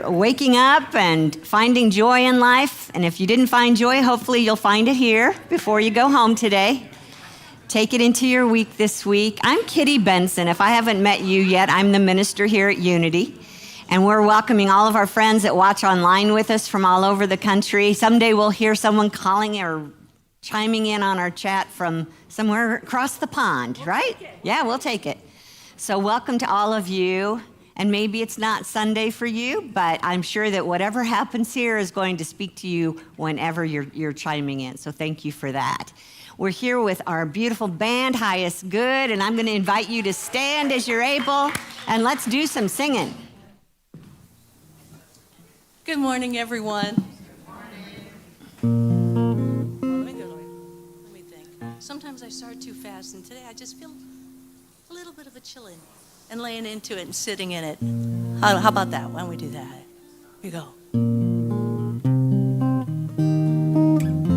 waking up and finding joy in life. And if you didn't find joy, hopefully you'll find it here before you go home today. Take it into your week this week. I'm Kitty Benson. If I haven't met you yet, I'm the minister here at Unity. And we're welcoming all of our friends that watch online with us from all over the country. Someday we'll hear someone calling or chiming in on our chat from somewhere across the pond, right? Yeah, we'll take it. So welcome to all of you. And maybe it's not Sunday for you, but I'm sure that whatever happens here is going to speak to you whenever you're chiming in. So thank you for that. We're here with our beautiful band, Highest Good, and I'm going to invite you to stand as you're able, and let's do some singing. Good morning, everyone. Good morning. Let me think. Sometimes I start too fast, and today I just feel a little bit of a chilling and laying into it and sitting in it. How about that? Why don't we do that? Here we go.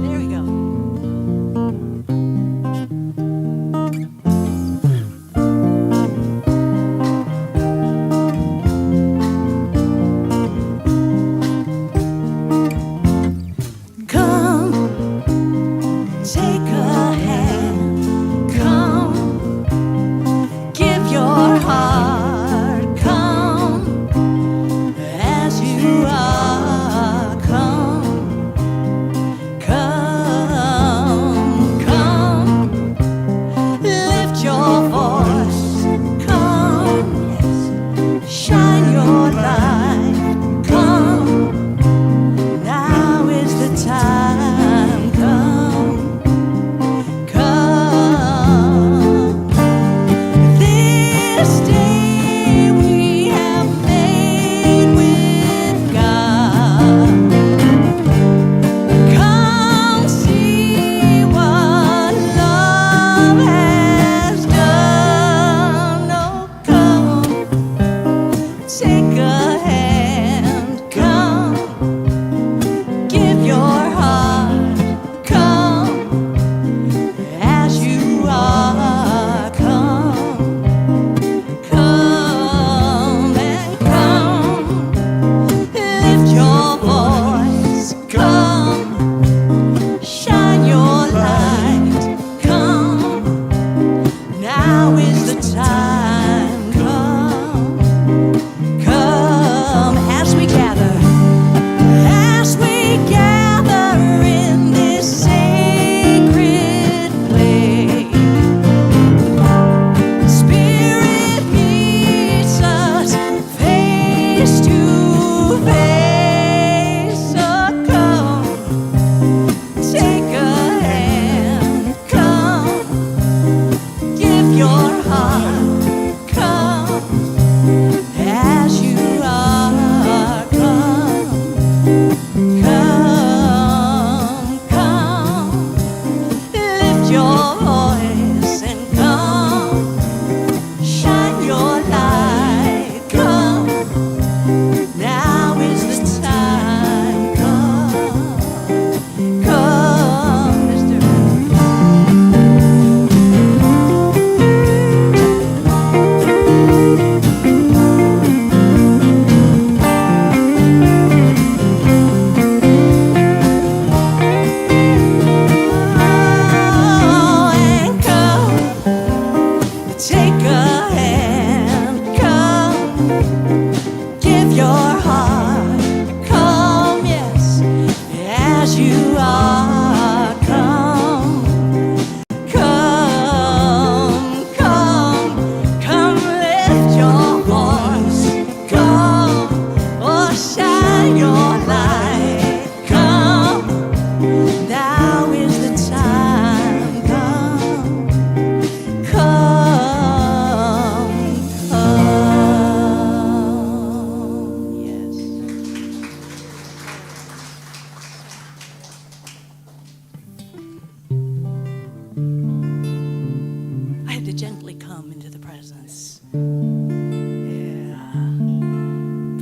There we go.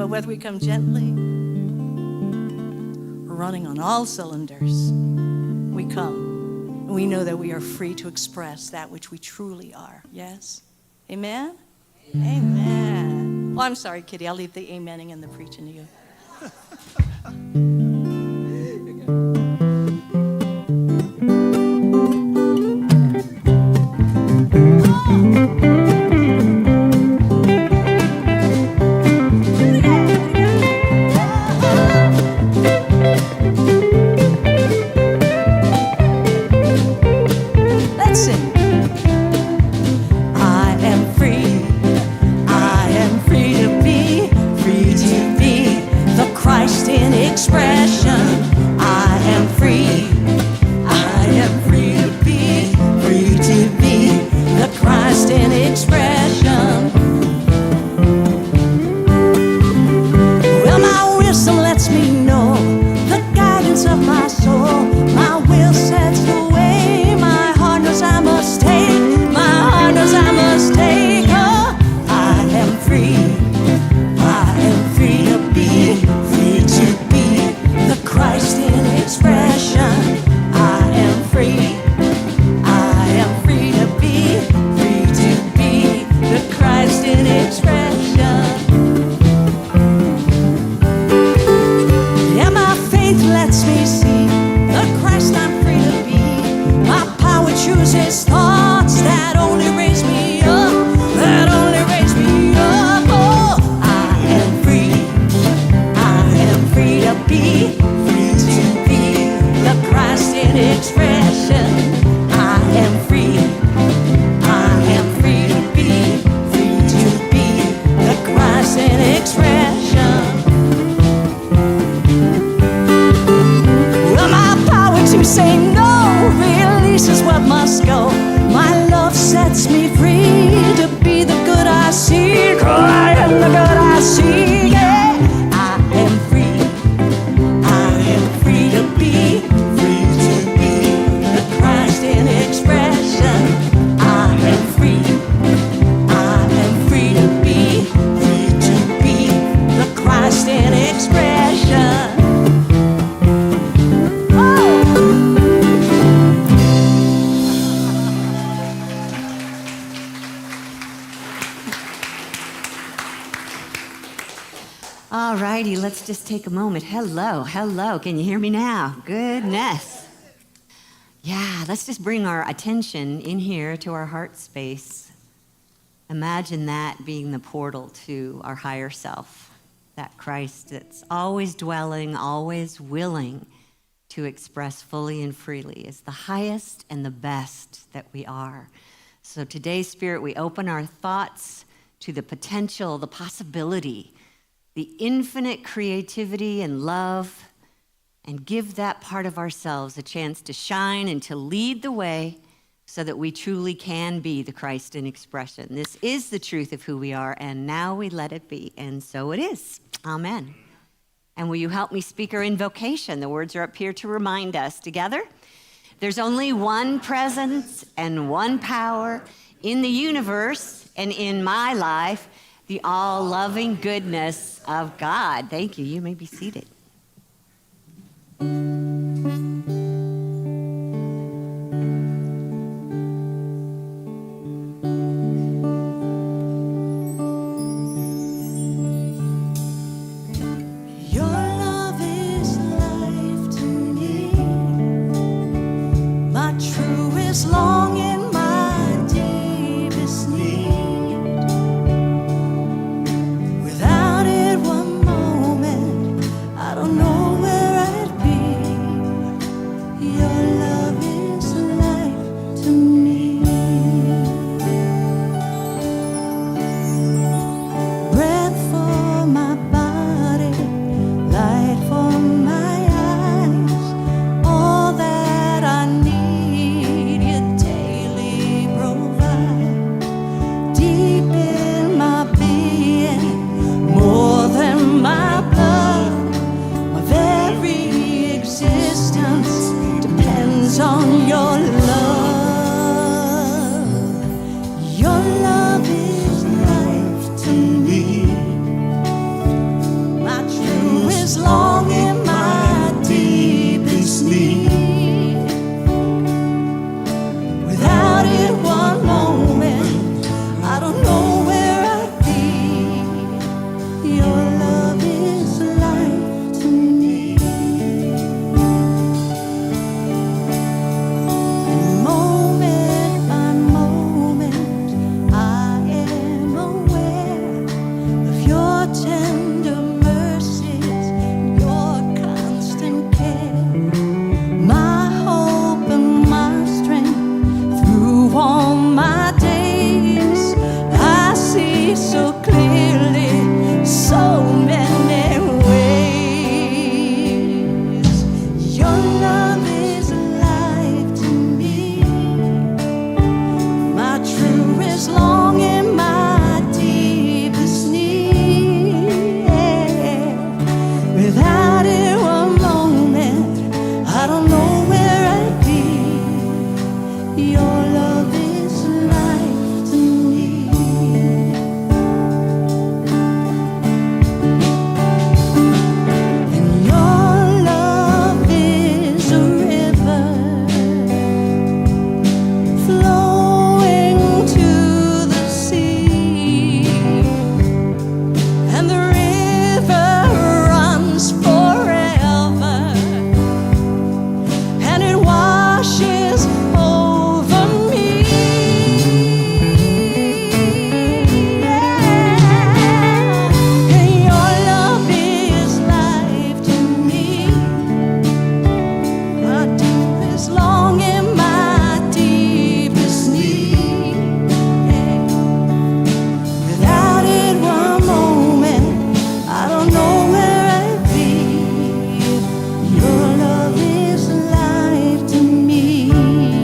Whether we come gently or running on all cylinders, we come and we know that we are free to express that which we truly are. Yes? Amen? Amen. Well, I'm sorry, Kitty. I'll leave the amening and the preaching to you. Let's sing. I am free. I am free to be the Christ in expression. I am free. I am free to be the Christ in expression. Well, my wisdom lets me know the guidance of my soul. My will sets the way. My heart knows I must take. My heart knows I must take. Oh, I am free. I am free to be the Christ in expression. I am free. I am free to be the Christ in expression. Yeah, my faith lets me see the Christ I'm free to be. My power chooses thoughts that only raise me up, that only raise me up. Oh, I am free. I am free to be the Christ in expression. I am free. I am free to be the Christ in expression. Well, my power to say no releases what must go. My love sets me free to be the good I seek. Oh, I am the good I seek. Yeah, I am free. I am free to be the Christ in expression. I am free. I am free to be the Christ in expression. All righty, let's just take a moment. Hello, hello. Can you hear me now? Goodness. Yeah, let's just bring our attention in here to our heart space. Imagine that being the portal to our higher self, that Christ that's always dwelling, always willing to express fully and freely is the highest and the best that we are. So today, Spirit, we open our thoughts to the potential, the possibility, the infinite creativity and love, and give that part of ourselves a chance to shine and to lead the way so that we truly can be the Christ in expression. This is the truth of who we are, and now we let it be, and so it is. Amen. And will you help me speak our invocation? The words are up here to remind us. Together? There's only one presence and one power in the universe and in my life, the all-loving goodness of God. Thank you. You may be seated. Your love is life to me, my truest longing, my deepest need. Without it, one moment, I tender mercies, your constant care, my hope and my strength through all my days. I see so clearly so many ways. Your love is alive to me, my truest longing, my deepest need. Without it one moment, I don't know where I'd be. Your love is life to me. And your love is a river flowing to the sea. And the river runs forever, and it washes over me. And your love is life to me, my deepest longing, my deepest need. Without it one moment, I don't know where I'd be. Your love is life to me.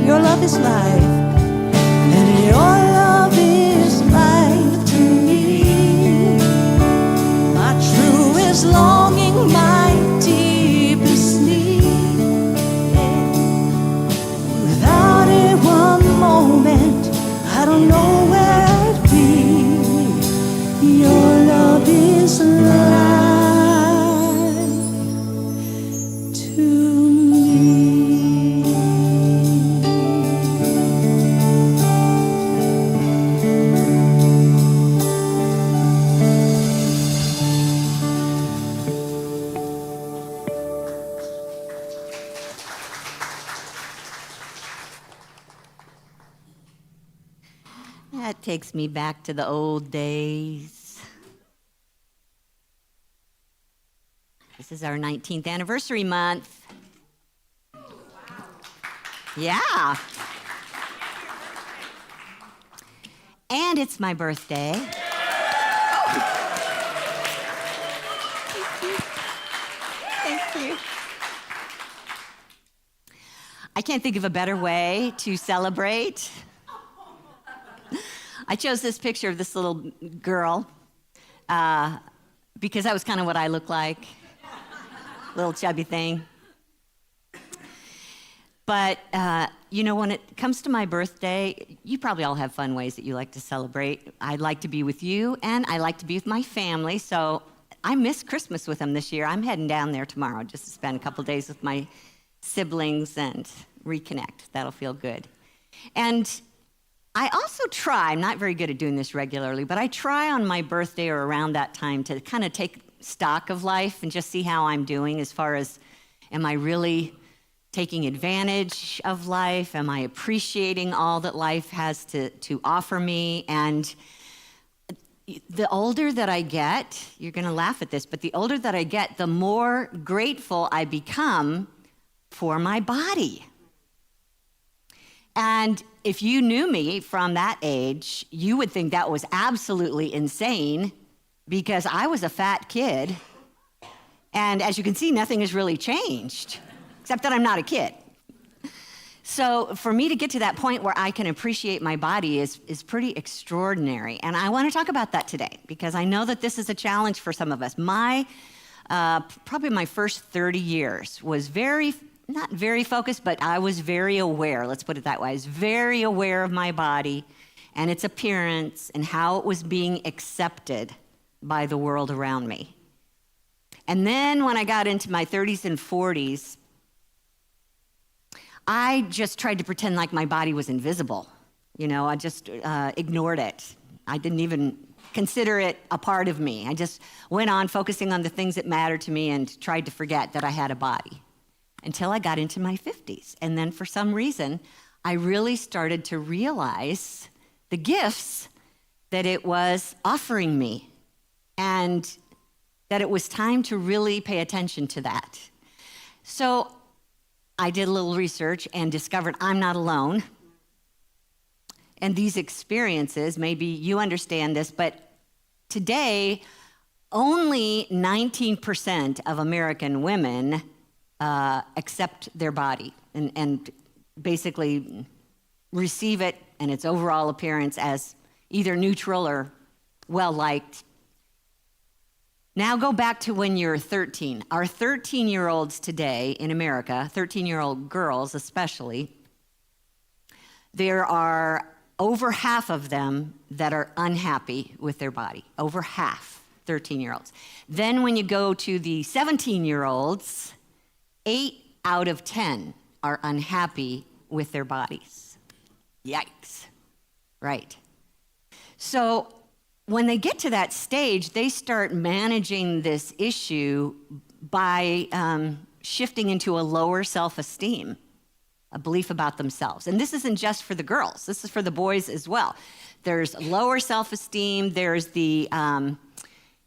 Your love is life. And your love is life to me. My truest longing, my deepest need. Without it one moment, I don't know where I'd be. Your love is life to me. That takes me back to the old days. This is our 19th anniversary month. Yeah. And it's my birthday. Thank you. I can't think of a better way to celebrate. I chose this picture of this little girl because that was kind of what I look like. Little chubby thing. But, when it comes to my birthday, you probably all have fun ways that you like to celebrate. I like to be with you, and I like to be with my family, so I missed Christmas with them this year. I'm heading down there tomorrow just to spend a couple days with my siblings and reconnect. That'll feel good. And I also try, I'm not very good at doing this regularly, but I try on my birthday or around that time to kind of take stock of life and just see how I'm doing as far as, am I really taking advantage of life? Am I appreciating all that life has to offer me? And the older that I get, you're going to laugh at this, but the older that I get, the more grateful I become for my body. And if you knew me from that age, you would think that was absolutely insane because I was a fat kid. And as you can see, nothing has really changed, except that I'm not a kid. So for me to get to that point where I can appreciate my body is pretty extraordinary. And I want to talk about that today because I know that this is a challenge for some of us. Probably my first 30 years was not very focused, but I was very aware, let's put it that way. I was very aware of my body and its appearance and how it was being accepted by the world around me. And then when I got into my 30s and 40s, I just tried to pretend like my body was invisible. I just ignored it. I didn't even consider it a part of me. I just went on focusing on the things that mattered to me and tried to forget that I had a body until I got into my 50s. And then for some reason, I really started to realize the gifts that it was offering me. and that it was time to really pay attention to that. So I did a little research and discovered I'm not alone. And these experiences, maybe you understand this, but today, only 19% of American women accept their body and basically receive it and its overall appearance as either neutral or well-liked. Now go back to when you're 13. Our 13-year-olds today in America, 13-year-old girls especially, there are over half of them that are unhappy with their body. Over half, 13-year-olds. Then when you go to the 17-year-olds, 8 out of 10 are unhappy with their bodies. Yikes. Right. So when they get to that stage, they start managing this issue by shifting into a lower self-esteem, a belief about themselves. And this isn't just for the girls. This is for the boys as well. There's lower self-esteem. There's the, the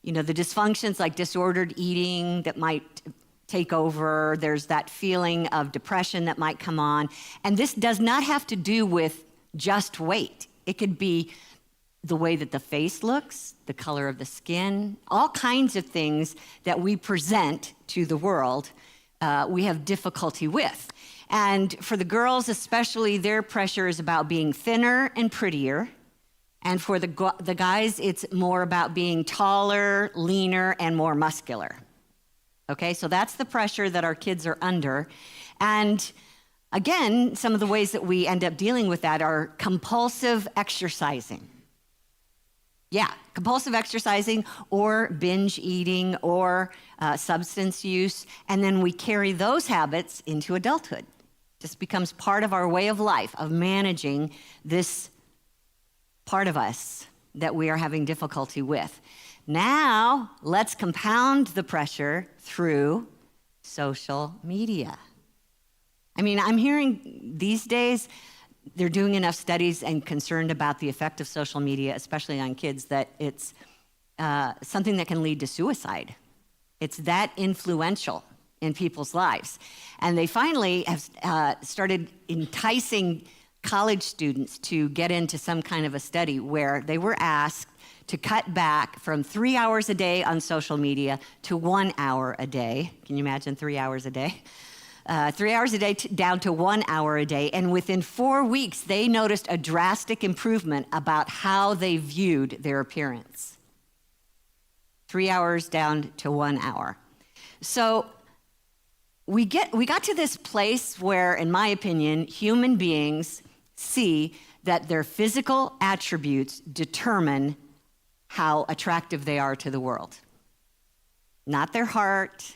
dysfunctions like disordered eating that might take over. There's that feeling of depression that might come on. And this does not have to do with just weight. It could be the way that the face looks, the color of the skin, all kinds of things that we present to the world, we have difficulty with. And for the girls especially, their pressure is about being thinner and prettier. And for the guys, it's more about being taller, leaner, and more muscular. Okay, so that's the pressure that our kids are under. And again, some of the ways that we end up dealing with that are compulsive exercising. Yeah, compulsive exercising or binge eating or substance use. And then we carry those habits into adulthood. Just becomes part of our way of life, of managing this part of us that we are having difficulty with. Now, let's compound the pressure through social media. I mean, I'm hearing these days, they're doing enough studies and concerned about the effect of social media, especially on kids, that it's something that can lead to suicide. It's that influential in people's lives. And they finally have started enticing college students to get into some kind of a study where they were asked to cut back from 3 hours a day on social media to 1 hour a day. Can you imagine 3 hours a day? 3 hours a day down to 1 hour a day. And within 4 weeks, they noticed a drastic improvement about how they viewed their appearance. 3 hours down to 1 hour. So we got to this place where, in my opinion, human beings see that their physical attributes determine how attractive they are to the world. Not their heart,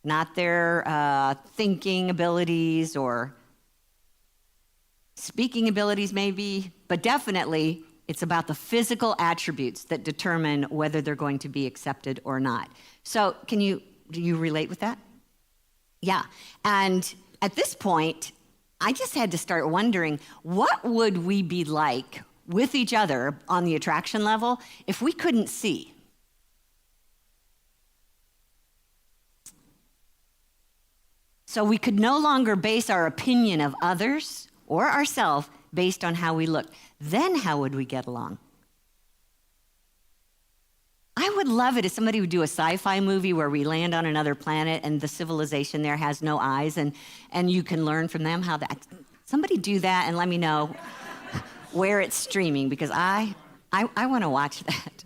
not their thinking abilities or speaking abilities maybe, but definitely it's about the physical attributes that determine whether they're going to be accepted or not. So do you relate with that? Yeah, and at this point, I just had to start wondering, what would we be like with each other on the attraction level if we couldn't see? So we could no longer base our opinion of others or ourselves based on how we look. Then how would we get along? I would love it if somebody would do a sci-fi movie where we land on another planet and the civilization there has no eyes and you can learn from them how that. Somebody do that and let me know where it's streaming because I want to watch that.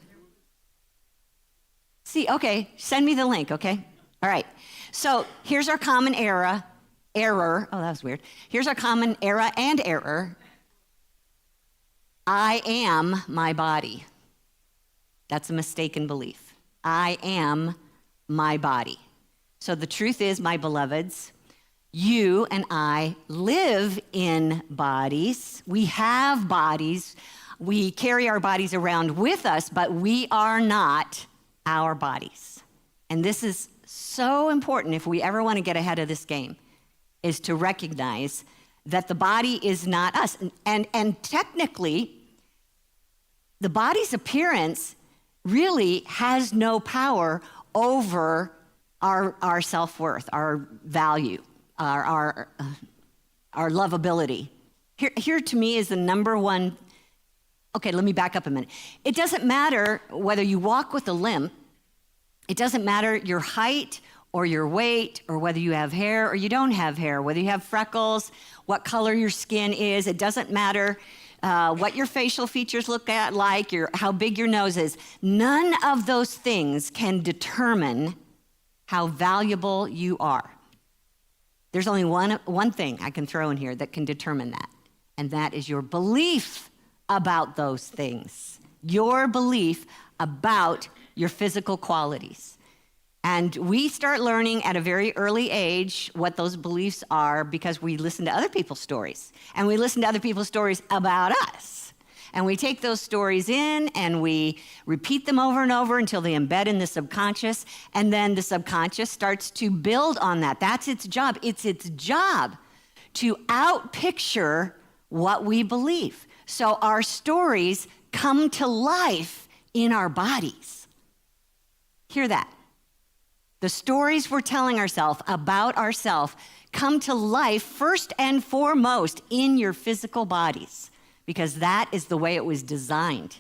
See, okay, send me the link, okay? All right. So here's our common error. Oh, that was weird. Here's our common error and error. I am my body. That's a mistaken belief. I am my body. So the truth is, my beloveds, you and I live in bodies. We have bodies. We carry our bodies around with us, but we are not our bodies. And this is so important if we ever want to get ahead of this game, is to recognize that the body is not us. And technically, the body's appearance really has no power over our self-worth, our value, our lovability. Here to me is the number one. Okay, let me back up a minute. It doesn't matter whether you walk with a limp. It doesn't matter your height or your weight, or whether you have hair or you don't have hair, whether you have freckles, what color your skin is. It doesn't matter what your facial features look like, how big your nose is. None of those things can determine how valuable you are. There's only one thing I can throw in here that can determine that, and that is your belief about those things, your belief about your physical qualities. And we start learning at a very early age what those beliefs are because we listen to other people's stories. And we listen to other people's stories about us. And we take those stories in and we repeat them over and over until they embed in the subconscious. And then the subconscious starts to build on that. That's its job. It's its job to outpicture what we believe. So our stories come to life in our bodies. Hear that. The stories we're telling ourselves about ourselves come to life first and foremost in your physical bodies, because that is the way it was designed.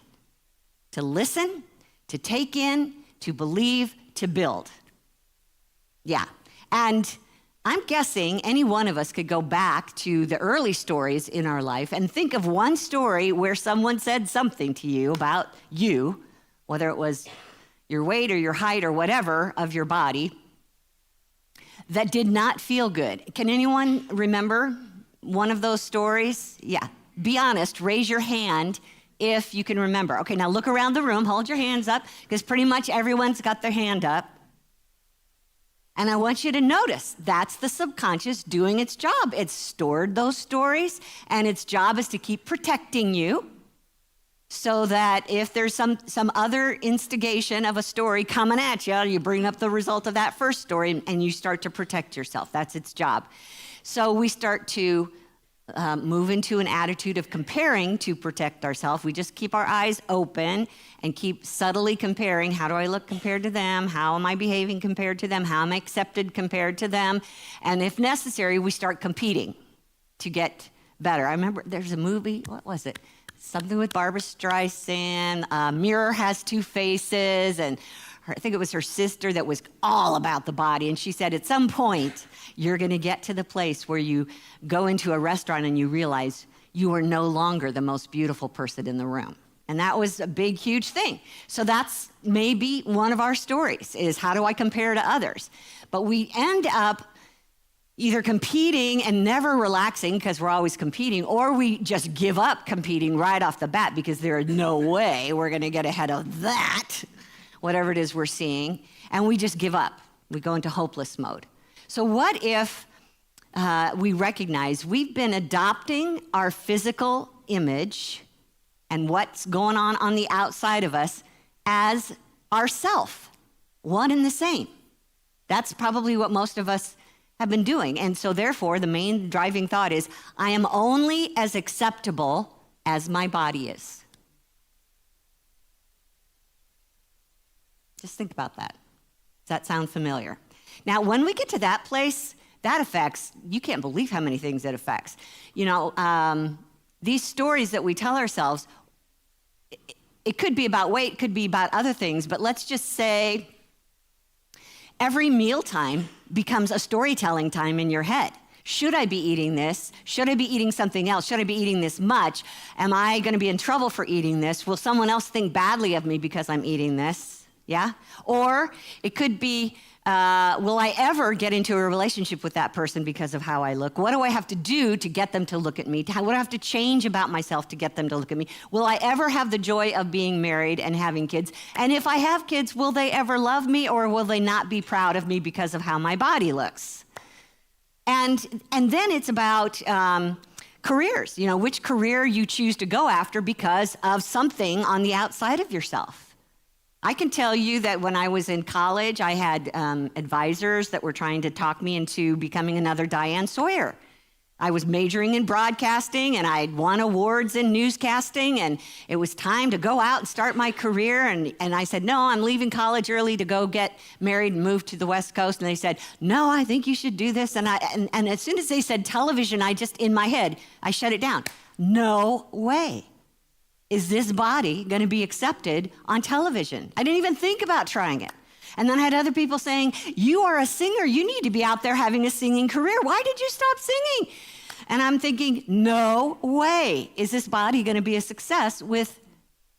To listen, to take in, to believe, to build. Yeah. And I'm guessing any one of us could go back to the early stories in our life and think of one story where someone said something to you about you, whether it was your weight or your height or whatever of your body, that did not feel good. Can anyone remember one of those stories? Yeah. Be honest, raise your hand if you can remember. Okay, now look around the room, hold your hands up, because pretty much everyone's got their hand up. And I want you to notice that's the subconscious doing its job. It's stored those stories, and its job is to keep protecting you so that if there's some other instigation of a story coming at you, you bring up the result of that first story and you start to protect yourself. That's its job. So we start to move into an attitude of comparing to protect ourselves. We just keep our eyes open and keep subtly comparing. How do I look compared to them? How am I behaving compared to them? How am I accepted compared to them? And if necessary, we start competing to get better. I remember there's a movie, what was it? Something with Barbara Streisand. Mirror Has Two Faces, and I think it was her sister that was all about the body. And she said, at some point, you're going to get to the place where you go into a restaurant and you realize you are no longer the most beautiful person in the room. And that was a big, huge thing. So that's maybe one of our stories, is how do I compare to others? But we end up either competing and never relaxing because we're always competing, or we just give up competing right off the bat because there is no way we're going to get ahead of that, whatever it is we're seeing, and we just give up. We go into hopeless mode. So what if we recognize we've been adopting our physical image and what's going on the outside of us as ourself, one and the same? That's probably what most of us have been doing. And so therefore, the main driving thought is, I am only as acceptable as my body is. Just think about that. Does that sound familiar? Now, when we get to that place, that affects, you can't believe how many things it affects. You know, these stories that we tell ourselves, it could be about weight, it could be about other things, but let's just say every mealtime becomes a storytelling time in your head. Should I be eating this? Should I be eating something else? Should I be eating this much? Am I going to be in trouble for eating this? Will someone else think badly of me because I'm eating this? Yeah? Or it could be, will I ever get into a relationship with that person because of how I look? What do I have to do to get them to look at me? What do I have to change about myself to get them to look at me? Will I ever have the joy of being married and having kids? And if I have kids, will they ever love me, or will they not be proud of me because of how my body looks? And then it's about careers, you know, which career you choose to go after because of something on the outside of yourself. I can tell you that when I was in college, I had advisors that were trying to talk me into becoming another Diane Sawyer. I was majoring in broadcasting, and I'd won awards in newscasting, and it was time to go out and start my career. And I said, no, I'm leaving college early to go get married and move to the West Coast. And they said, no, I think you should do this. And as soon as they said television, in my head, I shut it down. No way is this body going to be accepted on television. I didn't even think about trying it. And then I had other people saying, you are a singer. You need to be out there having a singing career. Why did you stop singing? And I'm thinking, no way is this body going to be a success with,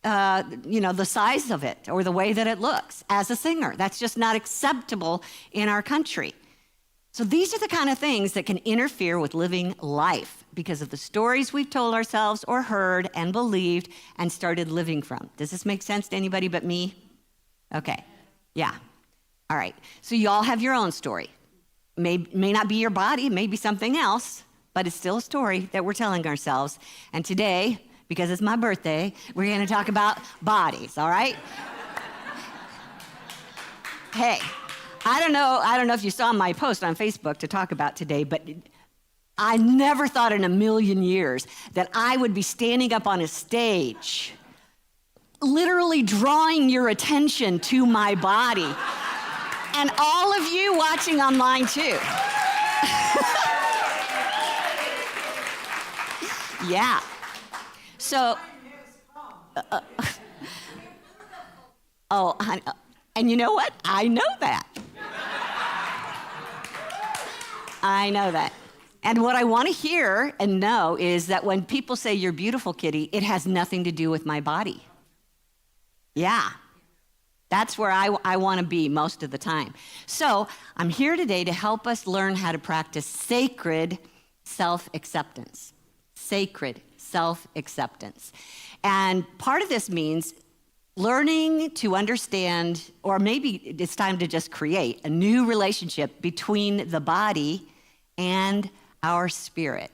the size of it or the way that it looks as a singer. That's just not acceptable in our country. So these are the kind of things that can interfere with living life because of the stories we've told ourselves or heard and believed and started living from. Does this make sense to anybody but me? Okay. Yeah. All right. So you all have your own story. May not be your body, it may be something else, but it's still a story that we're telling ourselves. And today, because it's my birthday, we're going to talk about bodies, all right? Hey, I don't know if you saw my post on Facebook to talk about today, but I never thought in a million years that I would be standing up on a stage literally drawing your attention to my body. And all of you watching online too. Yeah. So, and you know what? I know that. I know that. And what I want to hear and know is that when people say you're beautiful, Kitty, it has nothing to do with my body. Yeah, that's where I want to be most of the time. So I'm here today to help us learn how to practice sacred self-acceptance. Sacred self-acceptance. And part of this means learning to understand, or maybe it's time to just create a new relationship between the body and our spirit.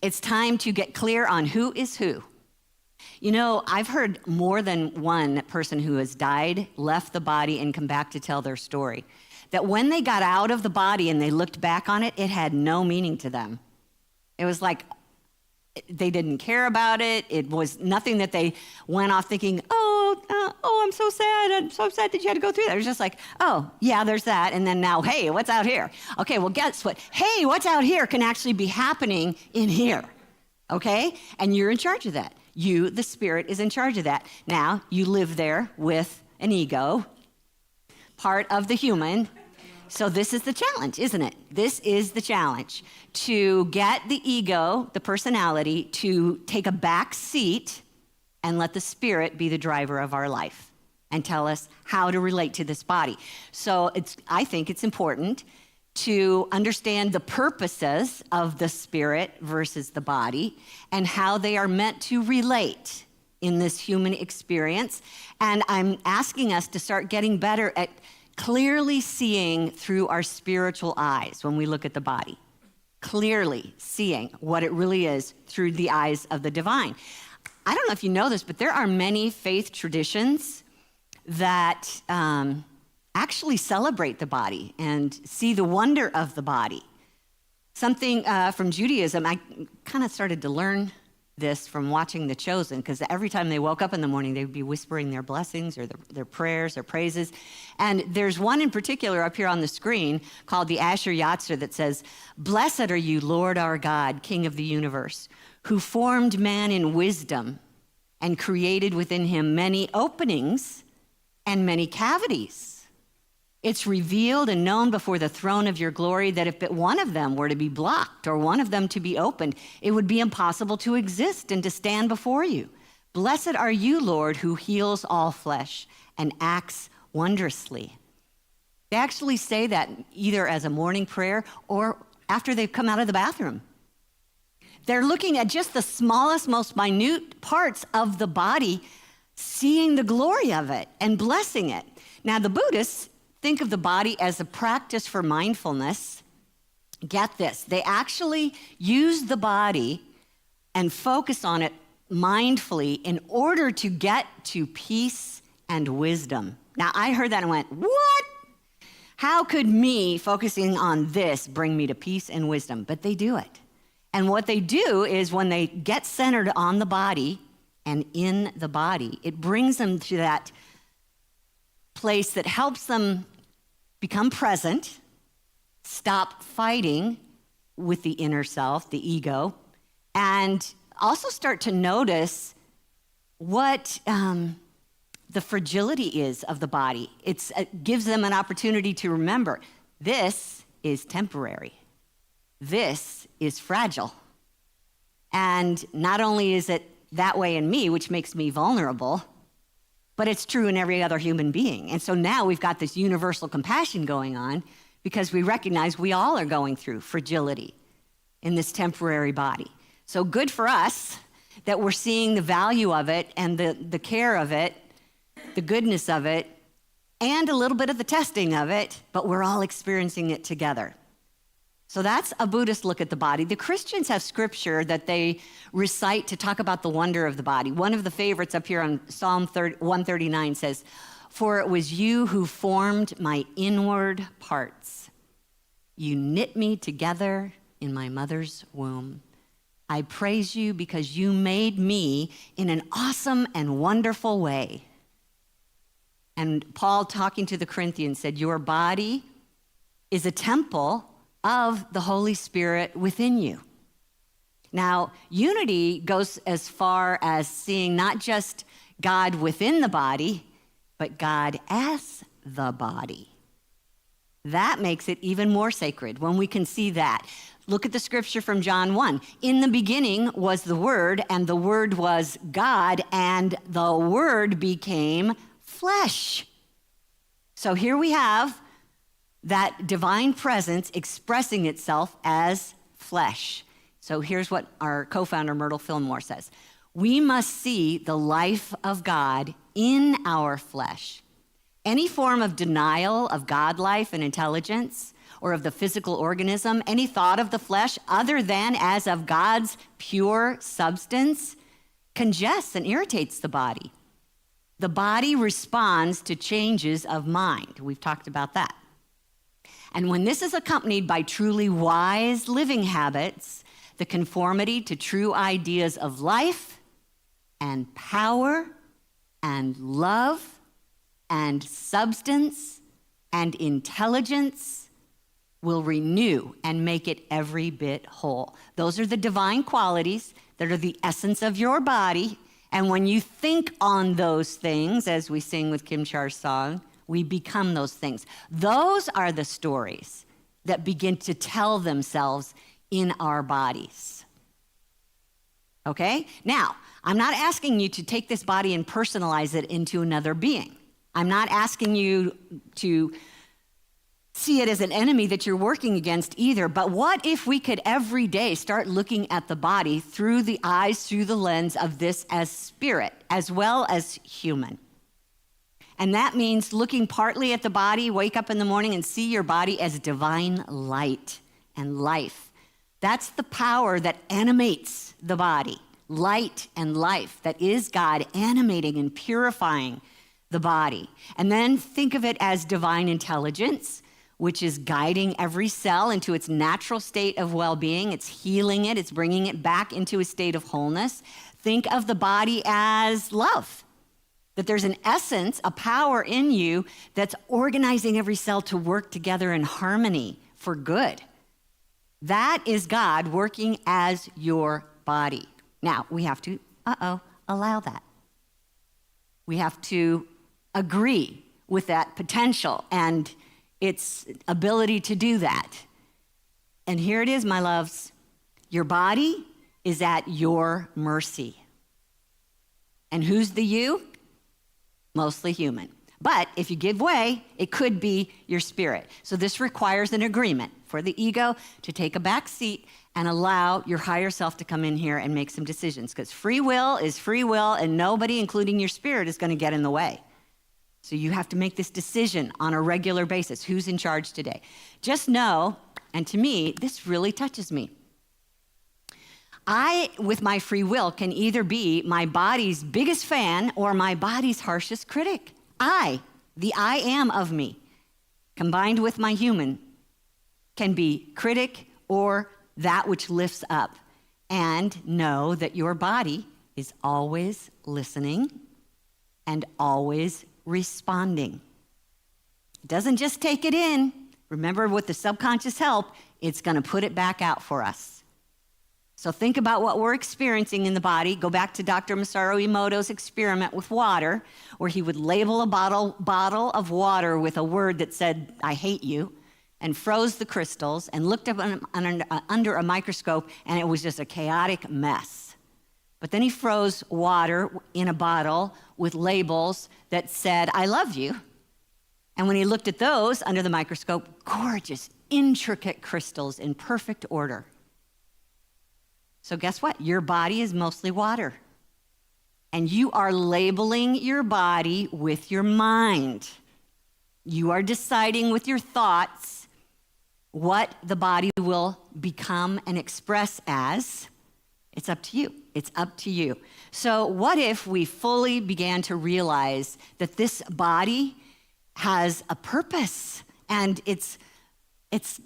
It's time to get clear on who is who. You know, I've heard more than one person who has died, left the body, and come back to tell their story. That when they got out of the body and they looked back on it, it had no meaning to them. It was like they didn't care about it. It was nothing that they went off thinking, I'm so sad. I'm so sad that you had to go through that. It was just like, oh, yeah, there's that. And then now, hey, what's out here? Okay, well, guess what? Hey, what's out here can actually be happening in here. Okay? And you're in charge of that. You, the spirit, is in charge of that. Now, you live there with an ego, part of the human. So this is the challenge, isn't it? This is the challenge, to get the ego, the personality, to take a back seat and let the spirit be the driver of our life and tell us how to relate to this body. So I think it's important to understand the purposes of the spirit versus the body and how they are meant to relate in this human experience. And I'm asking us to start getting better at clearly seeing through our spiritual eyes when we look at the body. Clearly seeing what it really is through the eyes of the divine. I don't know if you know this, but there are many faith traditions that actually celebrate the body and see the wonder of the body. Something from Judaism, I kind of started to learn this from watching The Chosen, because every time they woke up in the morning, they would be whispering their blessings or their prayers or praises. And there's one in particular up here on the screen called the Asher Yatzar that says, "Blessed are you, Lord our God, King of the universe, who formed man in wisdom and created within him many openings and many cavities. It's revealed and known before the throne of your glory that if but one of them were to be blocked or one of them to be opened, it would be impossible to exist and to stand before you. Blessed are you, Lord, who heals all flesh and acts wondrously." They actually say that either as a morning prayer or after they've come out of the bathroom. They're looking at just the smallest, most minute parts of the body, seeing the glory of it and blessing it. Now, the Buddhists think of the body as a practice for mindfulness. Get this, they actually use the body and focus on it mindfully in order to get to peace and wisdom. Now, I heard that and went, what? How could me focusing on this bring me to peace and wisdom? But they do it. And what they do is when they get centered on the body and in the body, it brings them to that place that helps them become present, stop fighting with the inner self, the ego, and also start to notice what the fragility is of the body. It gives them an opportunity to remember, this is temporary. This is fragile. And not only is it that way in me, which makes me vulnerable, but it's true in every other human being. And so now we've got this universal compassion going on because we recognize we all are going through fragility in this temporary body. So good for us that we're seeing the value of it and the care of it, the goodness of it, and a little bit of the testing of it, but we're all experiencing it together. So that's a Buddhist look at the body. The Christians have scripture that they recite to talk about the wonder of the body. One of the favorites up here on Psalm 139 says, "For it was you who formed my inward parts. You knit me together in my mother's womb. I praise you because you made me in an awesome and wonderful way." And Paul, talking to the Corinthians, said, "Your body is a temple of the Holy Spirit within you." Now, unity goes as far as seeing not just God within the body, but God as the body. That makes it even more sacred when we can see that. Look at the scripture from John 1. In the beginning was the Word, and the Word was God, and the Word became flesh. So here we have that divine presence expressing itself as flesh. So here's what our co-founder Myrtle Fillmore says. We must see the life of God in our flesh. Any form of denial of God life and intelligence, or of the physical organism, any thought of the flesh other than as of God's pure substance, congests and irritates the body. The body responds to changes of mind. We've talked about that. And when this is accompanied by truly wise living habits, the conformity to true ideas of life and power and love and substance and intelligence will renew and make it every bit whole. Those are the divine qualities that are the essence of your body. And when you think on those things, as we sing with Kim Char's song, we become those things. Those are the stories that begin to tell themselves in our bodies. Okay? Now, I'm not asking you to take this body and personalize it into another being. I'm not asking you to see it as an enemy that you're working against either. But what if we could every day start looking at the body through the eyes, through the lens of this as spirit, as well as human? And that means looking partly at the body, wake up in the morning and see your body as divine light and life. That's the power that animates the body, light and life, that is God animating and purifying the body. And then think of it as divine intelligence, which is guiding every cell into its natural state of well-being. It's healing it. It's bringing it back into a state of wholeness. Think of the body as love, that there's an essence, a power in you that's organizing every cell to work together in harmony for good. That is God working as your body. Now, we have to, allow that. We have to agree with that potential and its ability to do that. And here it is, my loves. Your body is at your mercy. And who's the you? Mostly human. But if you give way, it could be your spirit. So this requires an agreement for the ego to take a back seat and allow your higher self to come in here and make some decisions. Because free will is free will, and nobody, including your spirit, is going to get in the way. So you have to make this decision on a regular basis. Who's in charge today? Just know, and to me, this really touches me. I, with my free will, can either be my body's biggest fan or my body's harshest critic. The I am of me. combined with my human, can be critic or that which lifts up. And know that your body is always listening and always responding. It doesn't just take it in. Remember, with the subconscious help, it's going to put it back out for us. So think about what we're experiencing in the body. Go back to Dr. Masaru Emoto's experiment with water, where he would label a bottle of water with a word that said, "I hate you," and froze the crystals and looked up under a microscope, and it was just a chaotic mess. But then he froze water in a bottle with labels that said, "I love you." And when he looked at those under the microscope, gorgeous, intricate crystals in perfect order. So guess what? Your body is mostly water. And you are labeling your body with your mind. You are deciding with your thoughts what the body will become and express as. It's up to you. It's up to you. So what if we fully began to realize that this body has a purpose, and it's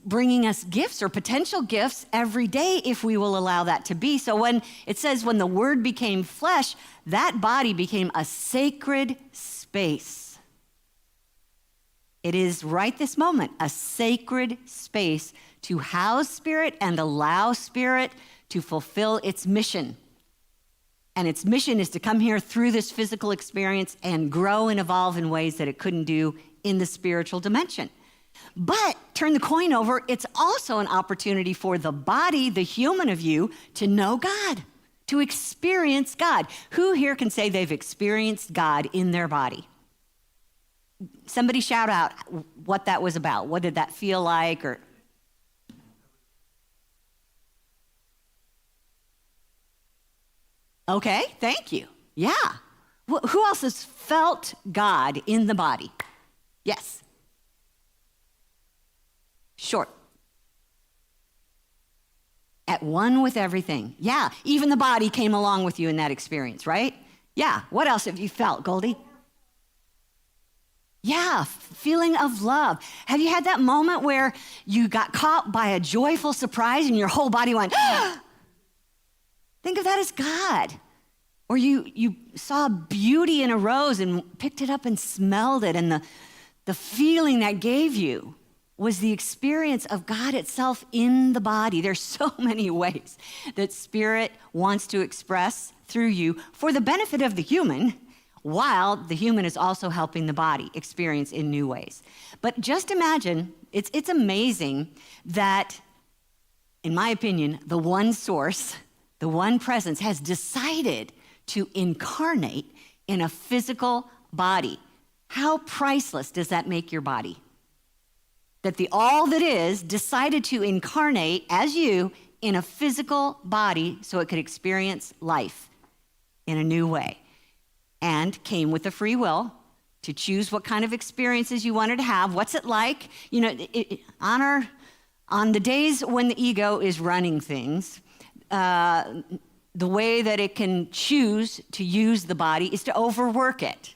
bringing us gifts or potential gifts every day if we will allow that to be. So when it says when the Word became flesh, that body became a sacred space. It is right this moment, a sacred space to house spirit and allow spirit to fulfill its mission. And its mission is to come here through this physical experience and grow and evolve in ways that it couldn't do in the spiritual dimension. But turn the coin over, it's also an opportunity for the body, the human of you, to know God, to experience God. Who here can say they've experienced God in their body? Somebody shout out what that was about. What did that feel like? Or okay, thank you. Yeah. Who else has felt God in the body? Yes. Short. At one with everything. Yeah, even the body came along with you in that experience, right? Yeah, what else have you felt, Goldie? Yeah, feeling of love. Have you had that moment where you got caught by a joyful surprise and your whole body went, ah! Think of that as God. Or you saw beauty in a rose and picked it up and smelled it, and the feeling that gave you was the experience of God itself in the body. There's so many ways that Spirit wants to express through you for the benefit of the human, while the human is also helping the body experience in new ways. But just imagine, it's amazing that, in my opinion, the one source, the one presence has decided to incarnate in a physical body. How priceless does that make your body? That the all that is decided to incarnate as you in a physical body so it could experience life in a new way. And came with a free will to choose what kind of experiences you wanted to have. What's it like? You know, on the days when the ego is running things, the way that it can choose to use the body is to overwork it.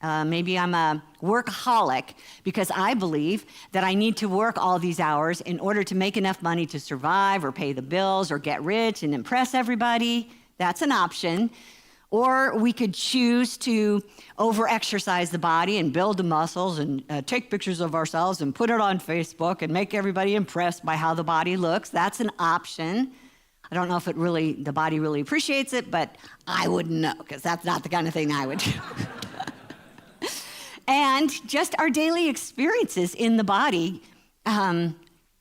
Maybe I'm a workaholic because I believe that I need to work all these hours in order to make enough money to survive or pay the bills or get rich and impress everybody. That's an option. Or we could choose to over-exercise the body and build the muscles and take pictures of ourselves and put it on Facebook and make everybody impressed by how the body looks. That's an option. I don't know if the body really appreciates it, but I wouldn't know because that's not the kind of thing I would do. And just our daily experiences in the body,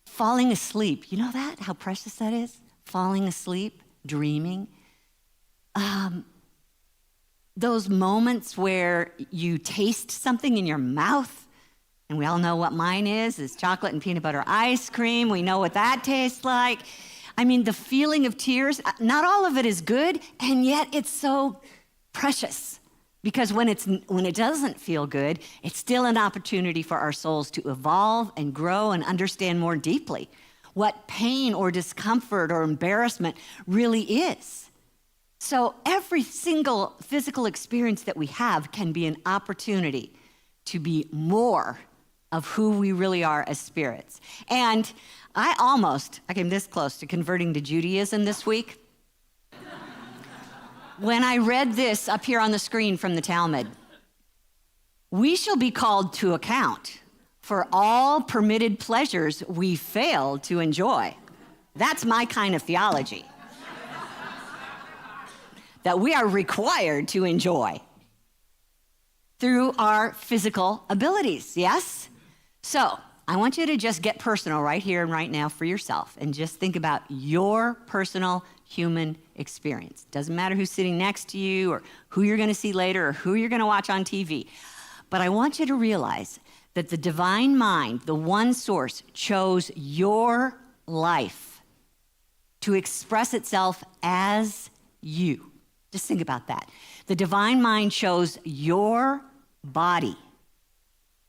falling asleep. You know that? How precious that is? Falling asleep, dreaming. Those moments where you taste something in your mouth, and we all know what mine is chocolate and peanut butter ice cream. We know what that tastes like. I mean, the feeling of tears, not all of it is good, and yet it's so precious. Because when it doesn't feel good, it's still an opportunity for our souls to evolve and grow and understand more deeply what pain or discomfort or embarrassment really is. So every single physical experience that we have can be an opportunity to be more of who we really are as spirits. And I came this close to converting to Judaism this week. When I read this up here on the screen from the Talmud, we shall be called to account for all permitted pleasures we failed to enjoy. That's my kind of theology. That we are required to enjoy through our physical abilities, yes? So, I want you to just get personal right here and right now for yourself and just think about your personal human experience. Doesn't matter who's sitting next to you or who you're going to see later or who you're going to watch on TV. But I want you to realize that the divine mind, the one source, chose your life to express itself as you. Just think about that. The divine mind chose your body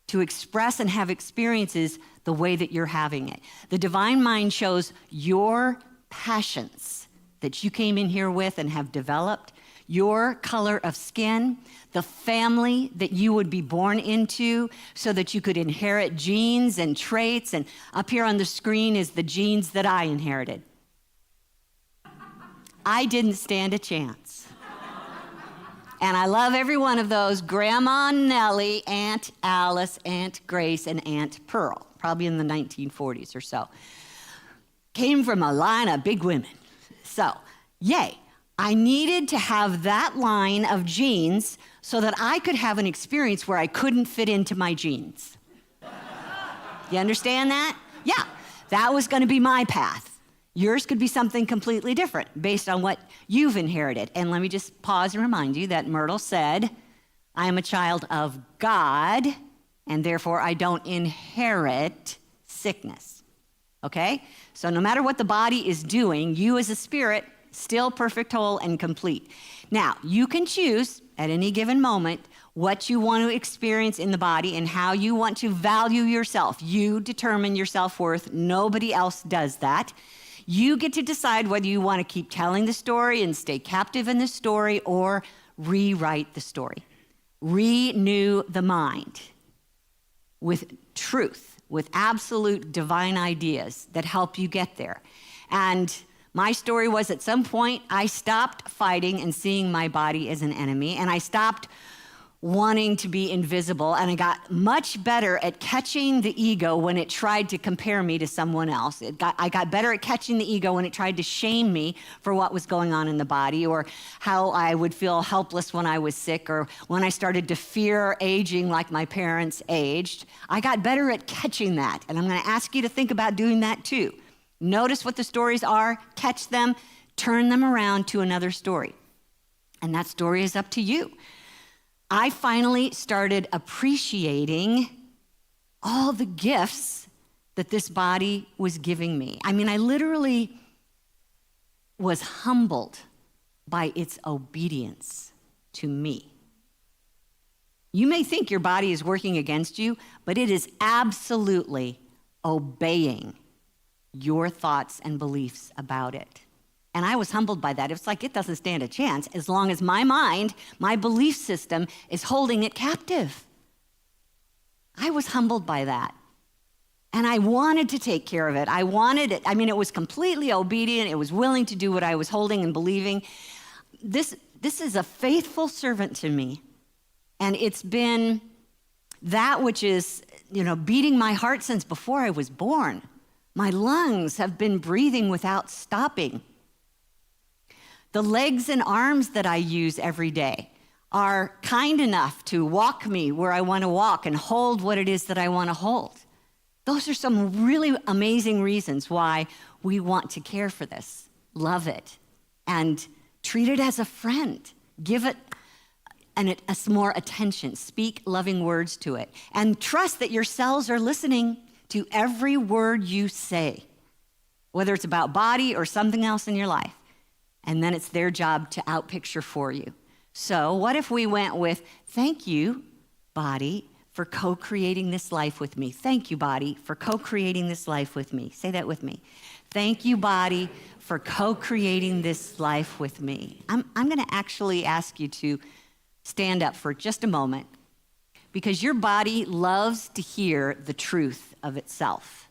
to express and have experiences the way that you're having it. The divine mind shows your passions that you came in here with and have developed, your color of skin, the family that you would be born into so that you could inherit genes and traits. And up here on the screen is the genes that I inherited. I didn't stand a chance. And I love every one of those: Grandma Nellie, Aunt Alice, Aunt Grace, and Aunt Pearl, probably in the 1940s or so. Came from a line of big women. So, yay. I needed to have that line of genes so that I could have an experience where I couldn't fit into my genes. You understand that? Yeah, that was going to be my path. Yours could be something completely different based on what you've inherited. And let me just pause and remind you that Myrtle said, I am a child of God, and therefore I don't inherit sickness. Okay? So no matter what the body is doing, you as a spirit, still perfect, whole, and complete. Now, you can choose at any given moment what you want to experience in the body and how you want to value yourself. You determine your self-worth. Nobody else does that. You get to decide whether you want to keep telling the story and stay captive in the story or rewrite the story. Renew the mind with truth, with absolute divine ideas that help you get there. And my story was, at some point, I stopped fighting and seeing my body as an enemy, and I stopped wanting to be invisible, and I got much better at catching the ego when it tried to compare me to someone else. I got better at catching the ego when it tried to shame me for what was going on in the body, or how I would feel helpless when I was sick, or when I started to fear aging like my parents aged. I got better at catching that, and I'm going to ask you to think about doing that too. Notice what the stories are, catch them, turn them around to another story. And that story is up to you. I finally started appreciating all the gifts that this body was giving me. I mean, I literally was humbled by its obedience to me. You may think your body is working against you, but it is absolutely obeying your thoughts and beliefs about it. And I was humbled by that. It's like it doesn't stand a chance as long as my mind, my belief system, is holding it captive. I was humbled by that. And I wanted to take care of it. I wanted it. I mean, it was completely obedient. It was willing to do what I was holding and believing. This is a faithful servant to me. And it's been that which is, beating my heart since before I was born. My lungs have been breathing without stopping. The legs and arms that I use every day are kind enough to walk me where I want to walk and hold what it is that I want to hold. Those are some really amazing reasons why we want to care for this, love it, and treat it as a friend. Give it some more attention. Speak loving words to it. And trust that your cells are listening to every word you say, whether it's about body or something else in your life. And then it's their job to outpicture for you. So what if we went with, thank you, body, for co-creating this life with me. Thank you, body, for co-creating this life with me. Say that with me. Thank you, body, for co-creating this life with me. I'm going to actually ask you to stand up for just a moment, because your body loves to hear the truth of itself.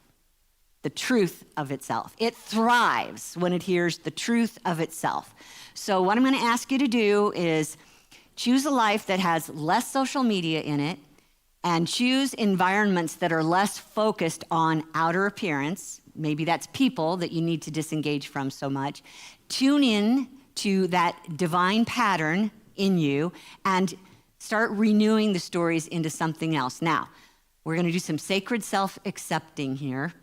The truth of itself. It thrives when it hears the truth of itself. So what I'm going to ask you to do is choose a life that has less social media in it, and choose environments that are less focused on outer appearance. Maybe that's people that you need to disengage from so much. Tune in to that divine pattern in you and start renewing the stories into something else. Now, we're going to do some sacred self-accepting here.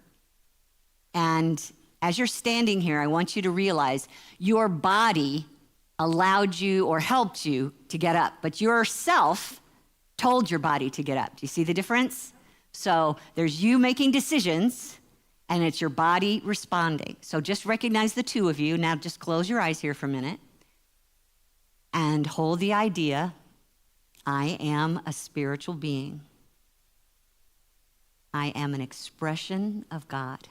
And as you're standing here, I want you to realize your body allowed you or helped you to get up, but yourself told your body to get up. Do you see the difference? So there's you making decisions, and it's your body responding. So just recognize the two of you. Now just close your eyes here for a minute and hold the idea, I am a spiritual being. I am an expression of God.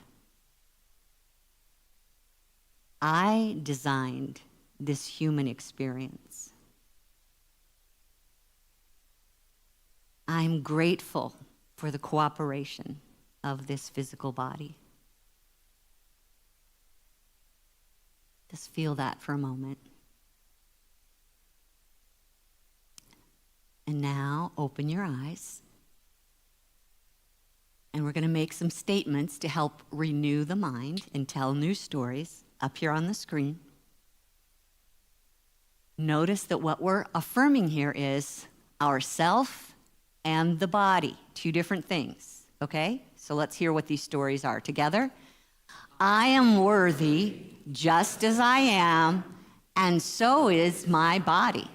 I designed this human experience. I'm grateful for the cooperation of this physical body. Just feel that for a moment. And now open your eyes. And we're going to make some statements to help renew the mind and tell new stories up here on the screen. Notice that what we're affirming here is ourself and the body, two different things, okay? So let's hear what these stories are together. I am worthy just as I am, and so is my body.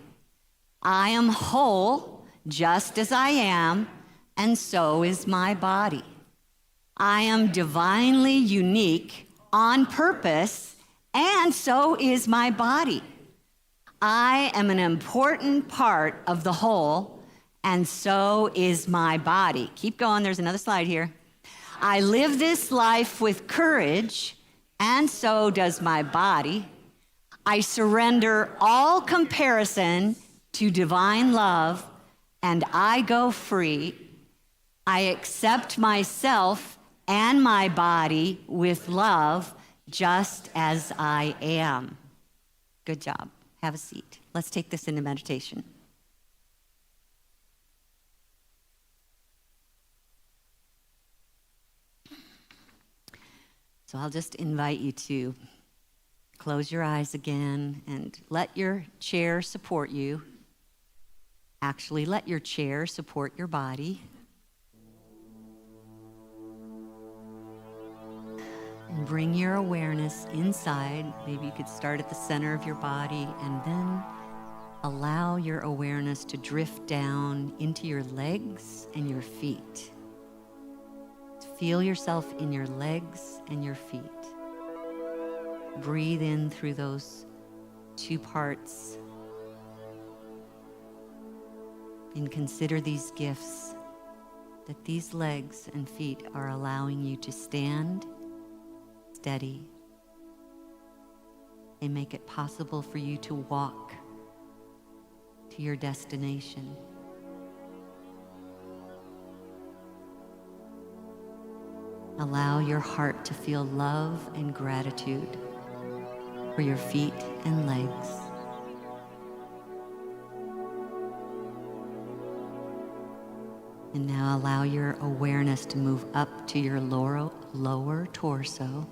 I am whole just as I am, and so is my body. I am divinely unique on purpose, and so is my body. I am an important part of the whole, and so is my body. Keep going, there's another slide here. I live this life with courage, and so does my body. I surrender all comparison to divine love, and I go free. I accept myself and my body with love, just as I am. Good job. Have a seat. Let's take this into meditation. So I'll just invite you to close your eyes again and let your chair support you. Actually, let your chair support your body. And bring your awareness inside. Maybe you could start at the center of your body and then allow your awareness to drift down into your legs and your feet. Feel yourself in your legs and your feet. Breathe in through those two parts. And consider these gifts that these legs and feet are allowing you to stand steady and make it possible for you to walk to your destination. Allow your heart to feel love and gratitude for your feet and legs. And now allow your awareness to move up to your lower torso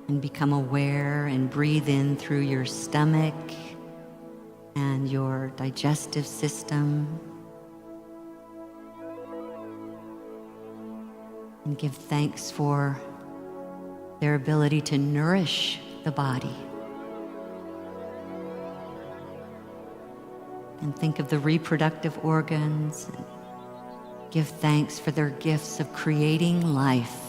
and become aware and breathe in through your stomach and your digestive system. And give thanks for their ability to nourish the body. And think of the reproductive organs. And give thanks for their gifts of creating life.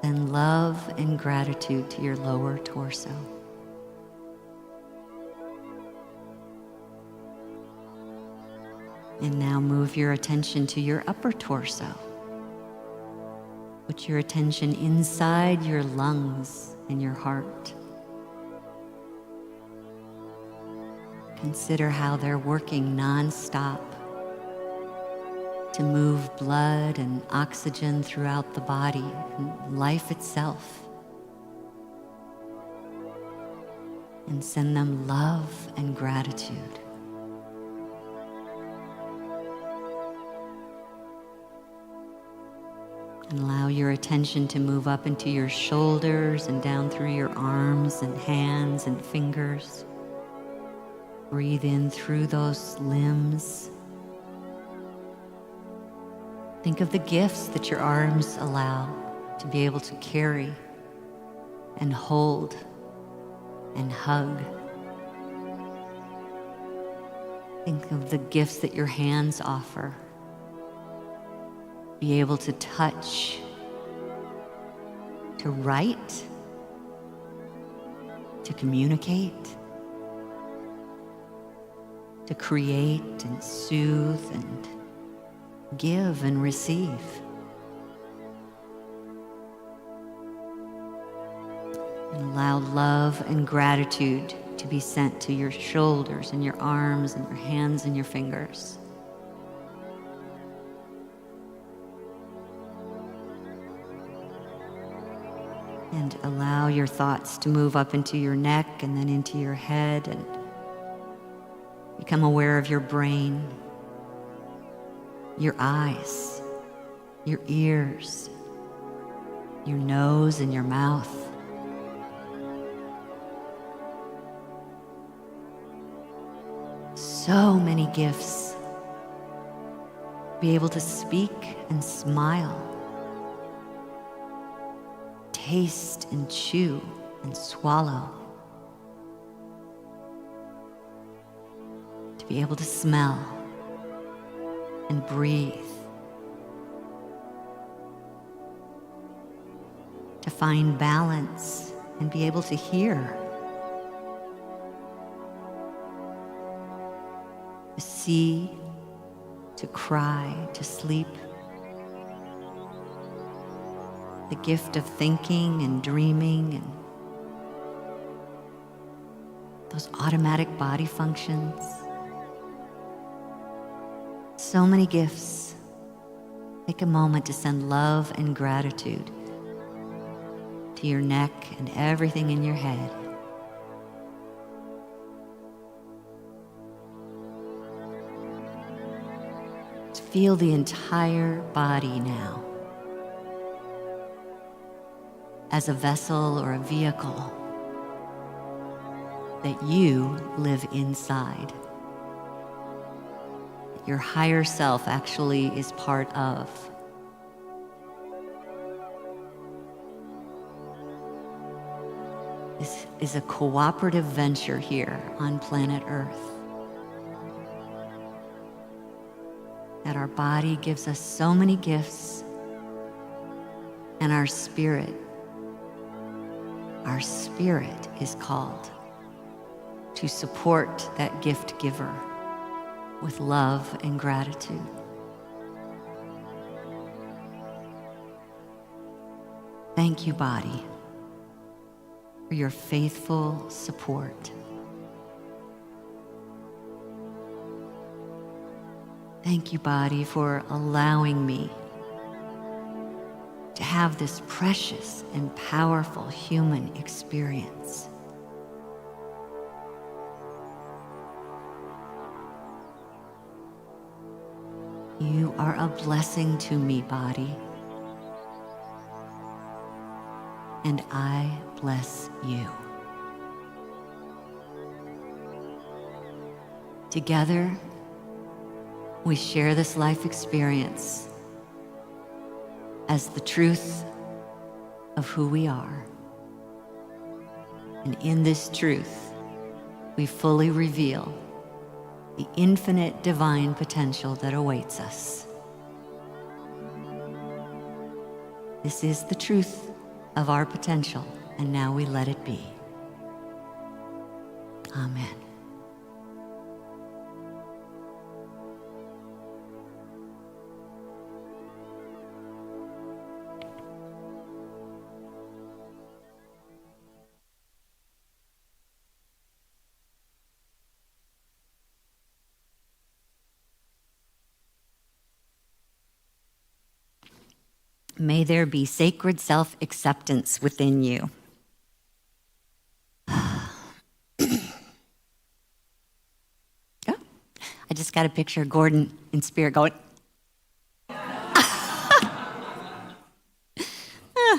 And love and gratitude to your lower torso. And now move your attention to your upper torso. Put your attention inside your lungs and your heart. Consider how they're working nonstop to move blood and oxygen throughout the body and life itself. And send them love and gratitude. And allow your attention to move up into your shoulders and down through your arms and hands and fingers. Breathe in through those limbs. Think of the gifts that your arms allow to be able to carry and hold and hug. Think of the gifts that your hands offer. Be able to touch, to write, to communicate, to create and soothe and give and receive. And allow love and gratitude to be sent to your shoulders and your arms and your hands and your fingers. And allow your thoughts to move up into your neck and then into your head, and become aware of your brain, your eyes, your ears, your nose and your mouth. So many gifts. Be able to speak and smile. Taste and chew and swallow. To be able to smell and breathe. To find balance and be able to hear. To see, to cry, to sleep. The gift of thinking and dreaming and those automatic body functions. So many gifts. Take a moment to send love and gratitude to your neck and everything in your head. Feel the entire body now as a vessel or a vehicle that you live inside. That your higher self actually is part of. This is a cooperative venture here on planet Earth. That our body gives us so many gifts, and our spirit is called to support that gift giver with love and gratitude. Thank you, body, for your faithful support. Thank you, body, for allowing me to have this precious and powerful human experience. You are a blessing to me, body, and I bless you. Together, we share this life experience as the truth of who we are. And in this truth, we fully reveal the infinite divine potential that awaits us. This is the truth of our potential, and now we let it be. Amen. May there be sacred self-acceptance within you. Oh, I just got a picture of Gordon in spirit going. That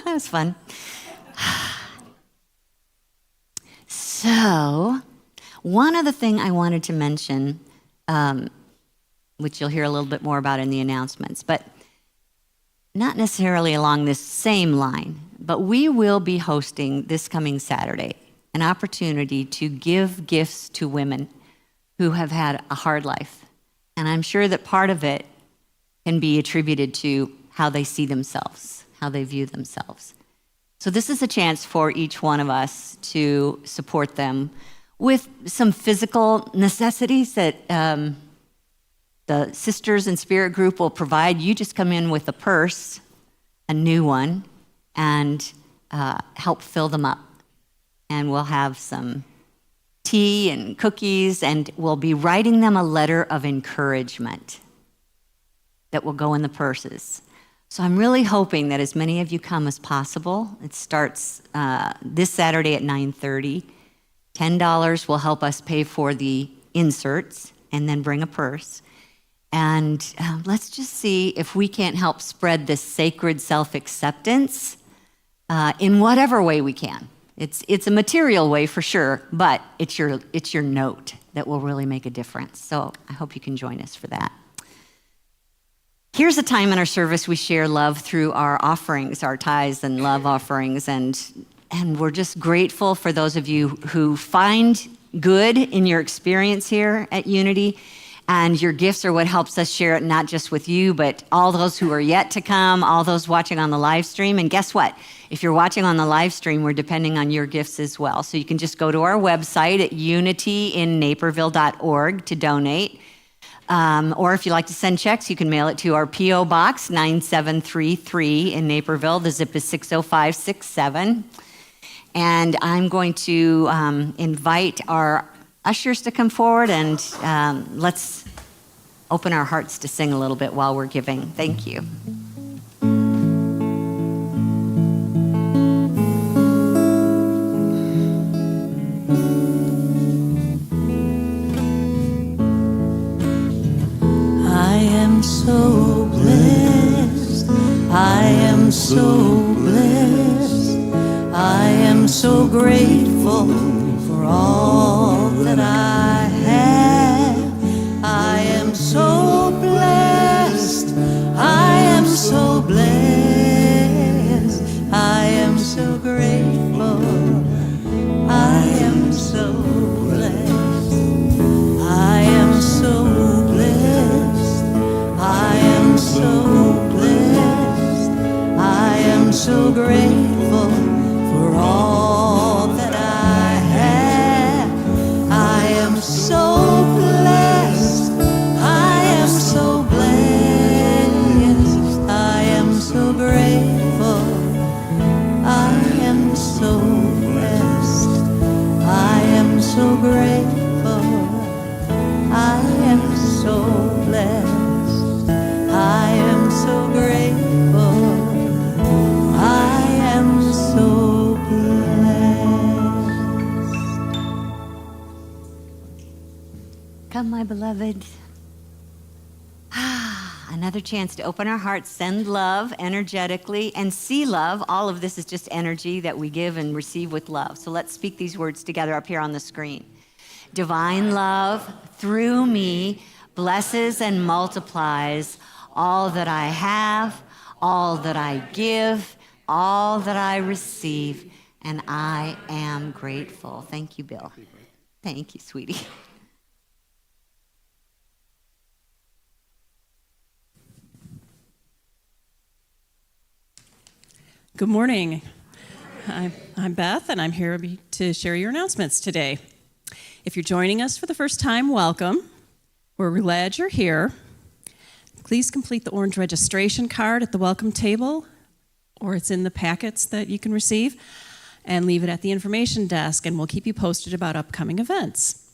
was fun. So, one other thing I wanted to mention, which you'll hear a little bit more about in the announcements, but not necessarily along this same line, but we will be hosting this coming Saturday an opportunity to give gifts to women who have had a hard life. And I'm sure that part of it can be attributed to how they see themselves, how they view themselves. So this is a chance for each one of us to support them with some physical necessities that the Sisters in Spirit group will provide. You just come in with a purse, a new one, and help fill them up. And we'll have some tea and cookies, and we'll be writing them a letter of encouragement that will go in the purses. So I'm really hoping that as many of you come as possible. It starts this Saturday at 9:30. $10 will help us pay for the inserts and then bring a purse. And let's just see if we can't help spread this sacred self-acceptance in whatever way we can. It's a material way for sure, but it's your note that will really make a difference. So I hope you can join us for that. Here's a time in our service we share love through our offerings, our tithes and love offerings, and we're just grateful for those of you who find good in your experience here at Unity, and your gifts are what helps us share it not just with you, but all those who are yet to come, all those watching on the live stream. And guess what? If you're watching on the live stream, we're depending on your gifts as well. So you can just go to our website at unityinnaperville.org to donate. Or if you like to send checks, you can mail it to our P.O. Box 9733 in Naperville. The zip is 60567. And I'm going to invite our ushers to come forward, and let's open our hearts to sing a little bit while we're giving. Thank you. I am so blessed, I am so blessed, I am so grateful for all that I have. I am so blessed, I am so blessed, I am so grateful, I am so blessed, I am so blessed, I am so blessed, I am so grateful for all that I have. I am so blessed, I am so blessed, I am so grateful, I am so blessed, I am so grateful, I am so blessed, I am so grateful, I am so blessed. Come, my beloved. Another chance to open our hearts, send love energetically, and see love. All of this is just energy that we give and receive with love. So let's speak these words together up here on the screen. Divine love through me blesses and multiplies all that I have, all that I give, all that I receive, and I am grateful. Thank you, Bill. Thank you, sweetie. Good morning. I'm Beth, and I'm here to share your announcements today. If you're joining us for the first time, welcome. We're glad you're here. Please complete the orange registration card at the welcome table, or it's in the packets that you can receive, and leave it at the information desk, and we'll keep you posted about upcoming events.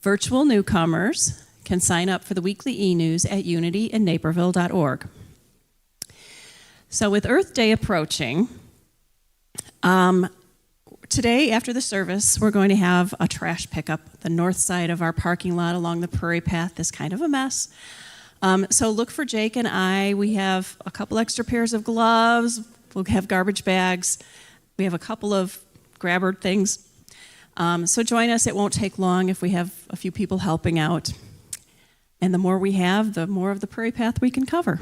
Virtual newcomers can sign up for the weekly e-news at unityinnaperville.org. So with Earth Day approaching, today after the service, we're going to have a trash pickup. The north side of our parking lot along the Prairie Path is kind of a mess. So look for Jake and I. We have a couple extra pairs of gloves. We'll have garbage bags. We have a couple of grabber things. So join us. It won't take long if we have a few people helping out. And the more we have, the more of the Prairie Path we can cover.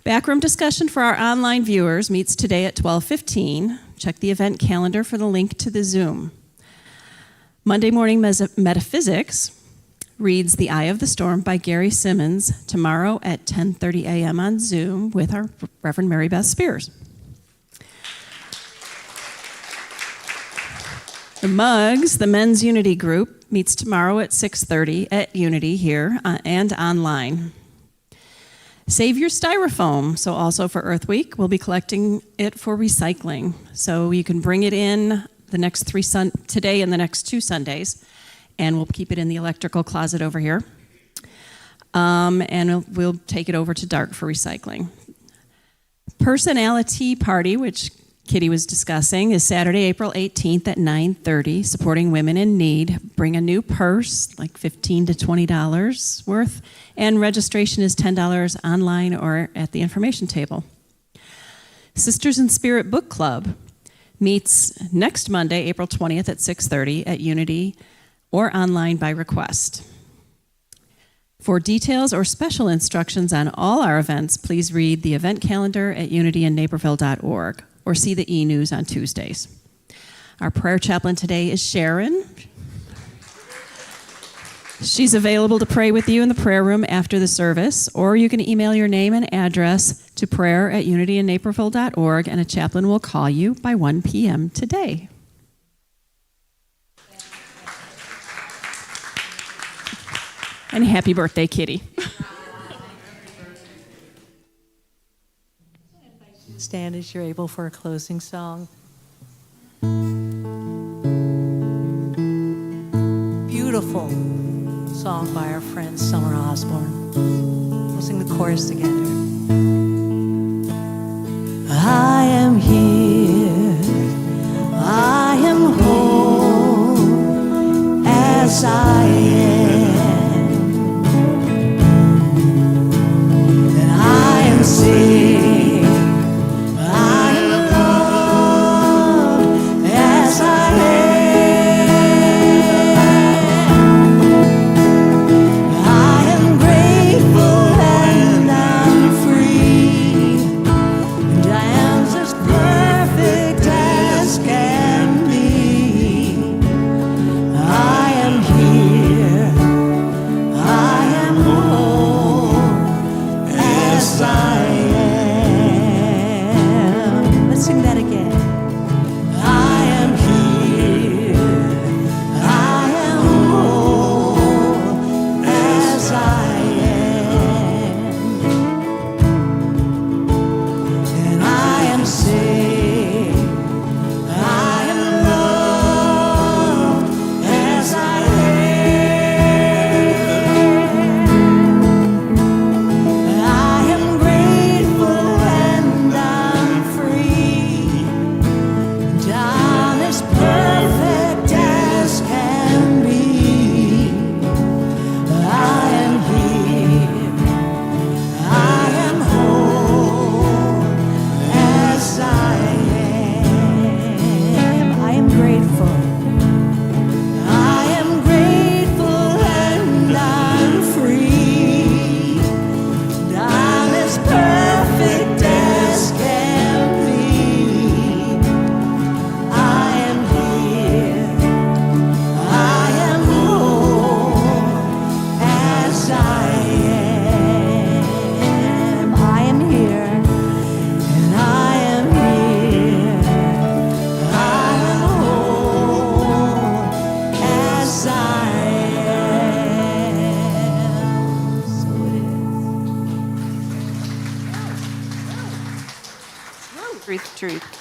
Backroom discussion for our online viewers meets today at 12:15. Check the event calendar for the link to the Zoom. Monday morning metaphysics reads The Eye of the Storm by Gary Simmons tomorrow at 10:30 a.m. on Zoom with our Reverend Mary Beth Spears. The Mugs, the Men's Unity Group, meets tomorrow at 6:30 at Unity here and online. Save your styrofoam. So also for Earth Week, we'll be collecting it for recycling. So you can bring it in the next today and the next 2 Sundays, and we'll keep it in the electrical closet over here. And we'll take it over to Dark for recycling. Personality Party, which Kitty was discussing, is Saturday, April 18th at 9:30, supporting women in need. Bring a new purse, like $15 to $20 worth, and registration is $10 online or at the information table. Sisters in Spirit Book Club meets next Monday, April 20th at 6:30 at Unity or online by request. For details or special instructions on all our events, please read the event calendar at unityandnaperville.org. or see the e-news on Tuesdays. Our prayer chaplain today is Sharon. She's available to pray with you in the prayer room after the service, or you can email your name and address to prayer@unityandnaperville.org, and a chaplain will call you by 1 p.m. today. And happy birthday, Kitty. Stand as you're able for a closing song. Beautiful song by our friend Summer Osborne. We'll sing the chorus together. I am here, I am whole as I am, and I am saved.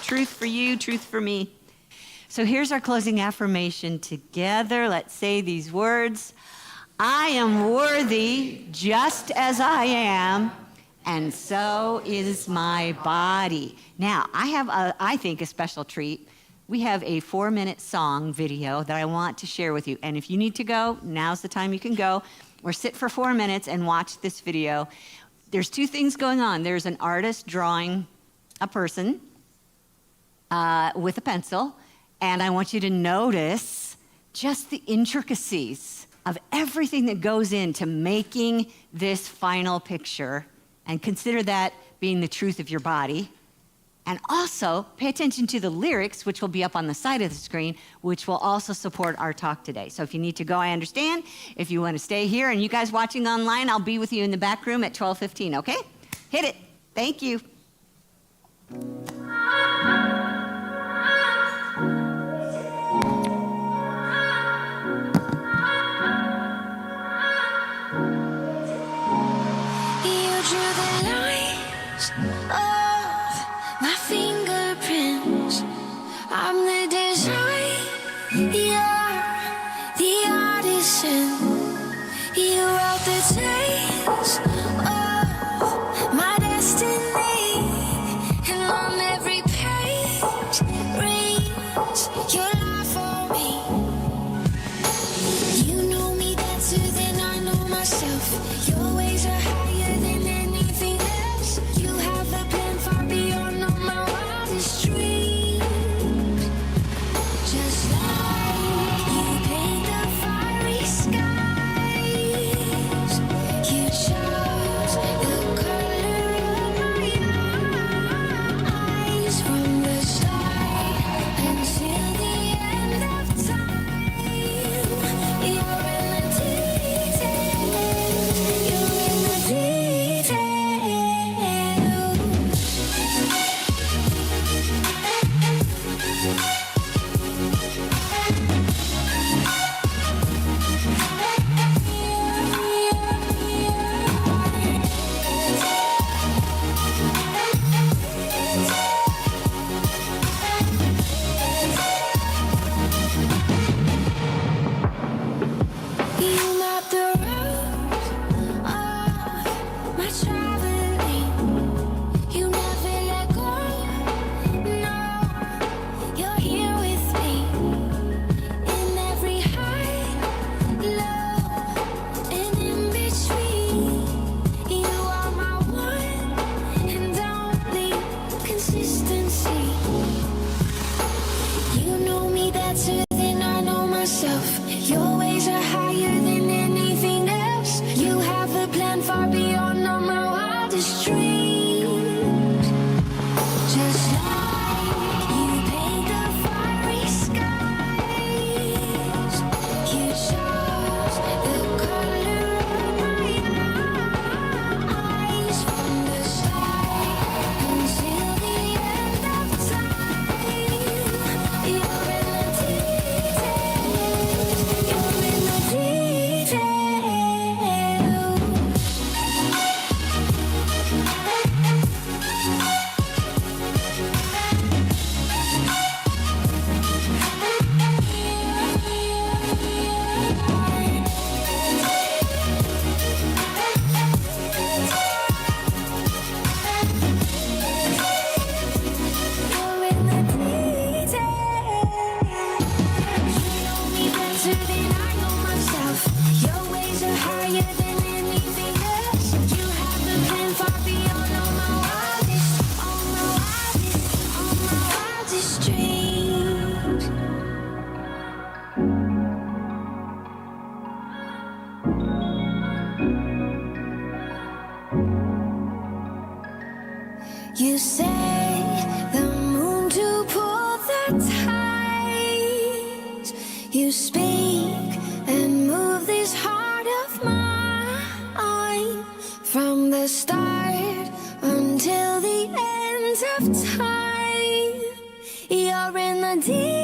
Truth for you, truth for me. So here's our closing affirmation together. Let's say these words. I am worthy just as I am, and so is my body. Now, I have, I think, a special treat. We have a 4-minute song video that I want to share with you. And if you need to go, now's the time you can go, or sit for 4 minutes and watch this video. There's 2 things going on. There's an artist drawing a person with a pencil, and I want you to notice just the intricacies of everything that goes into making this final picture, and consider that being the truth of your body. And also pay attention to the lyrics, which will be up on the side of the screen, which will also support our talk today. So if you need to go, I understand. If you want to stay here, and you guys watching online, I'll be with you in the back room at 12:15, okay? Hit it. Thank you. I'm the design, you're the artisan. You wrote the tales of my destiny, and on every page reads your life for me. You know me better than I know myself. Your ways are higher than anything else. You have a plan far beyond all my wildest dreams. Your ways are higher than anything else. You have a plan far beyond all my wildest dreams. Just like you paint the fiery skies, you chose the color of my eyes. From the start until the end of time, you're in the You say the moon to pull the tides. You speak and move this heart of mine. From the start until the end of time, you're in the deep